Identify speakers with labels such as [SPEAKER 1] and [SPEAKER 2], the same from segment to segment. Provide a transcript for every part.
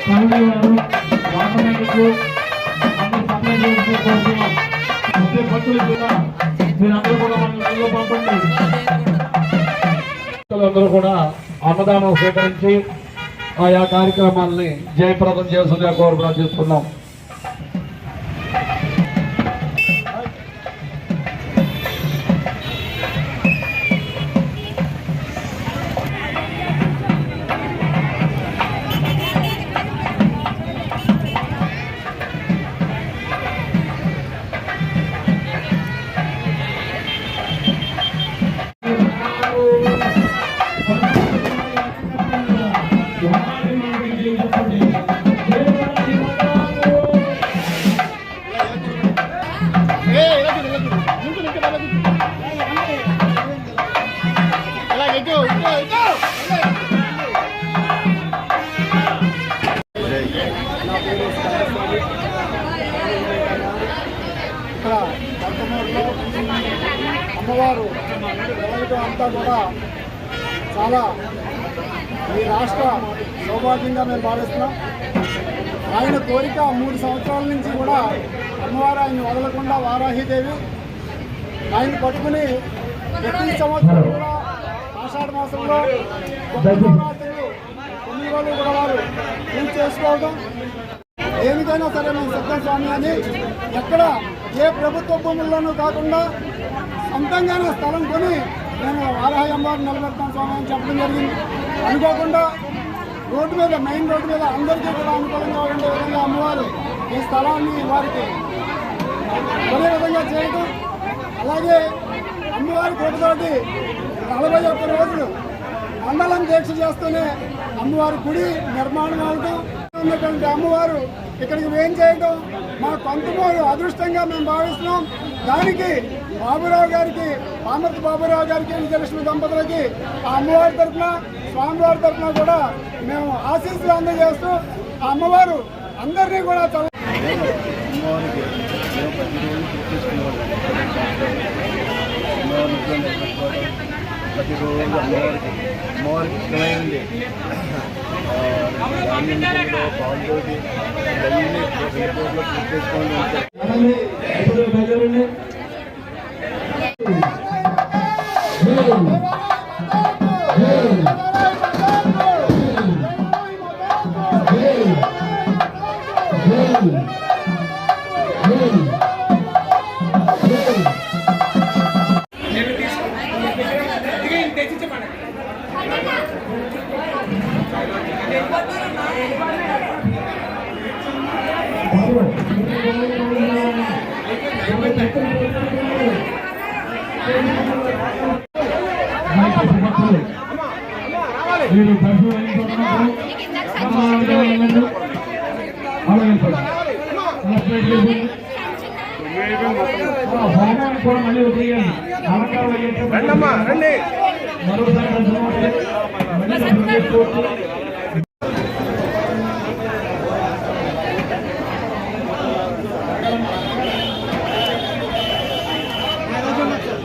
[SPEAKER 1] కమిటీవారు గవర్నమెంట్కు అన్ని సప్లై చేసుకోవాల్సిన వచ్చే ఖర్చులు కూడా మీరందరూ కూడా మన పంపండి. అందరూ కూడా అన్నదానం స్వీకరించి ఆయా కార్యక్రమాలని జయప్రదం చేస్తుందిగా కోరు ప్రార్థిస్తున్నాం.
[SPEAKER 2] అమ్మవారు జరగటం అంతా కూడా చాలా ఈ రాష్ట్ర సౌభాగ్యంగా మేము భావిస్తున్నాం. ఆయన కోరిక 3 సంవత్సరాల నుంచి కూడా అమ్మవారు ఆయన వదలకుండా వారాహిదేవి ఆయన పట్టుకుని ప్రతి సంవత్సరం కూడా ఆషాఢ మాసంలో 9 రోజులు కూడా వారు పూజ చేసుకోవడం, దేనికైనా సరే మేము సిద్ధం స్వామి అని ఎక్కడ ఏ ప్రభుత్వ భూముల్లోనూ కాకుండా సొంతంగానే స్థలం కొని మేము వారాహి అమ్మవారిని నిలబెడతాం స్వామి అని చెప్పడం జరిగింది. అనుకోకుండా రోడ్డు మీద మెయిన్ రోడ్డు మీద అందరికీ కూడా అనుకూలంగా ఉండే విధంగా అమ్మవారు ఈ స్థలాన్ని వారికి కొనే విధంగా చేయడం, అలాగే అమ్మవారి కోటతోటి 41 రోజులు మండలం దీక్ష చేస్తూనే అమ్మవారి గుడి నిర్మాణం అవడం, ఉన్నటువంటి అమ్మవారు ఇక్కడికి వేం చేయడం మా కొంతమూరు అదృష్టంగా మేము భావిస్తున్నాం. దానికి బాబురావు గారికి, పామర్తి బాబురావు గారికి, విజయలక్ష్మి దంపతులకి ఆ అమ్మవారి తరఫున స్వామివారి తరఫున కూడా మేము ఆశీస్సులు అందజేస్తూ ఆ అమ్మవారు అందరినీ కూడా
[SPEAKER 3] ప్రతిరోజు అమ్మవారికి ఇష్టమైంది ధాన్యంలో పావుతోటి అన్ని పూజలో పూజ చేసుకోండి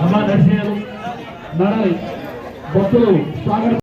[SPEAKER 1] అమ్మ దర్శనం భక్తులు స్వాగతం.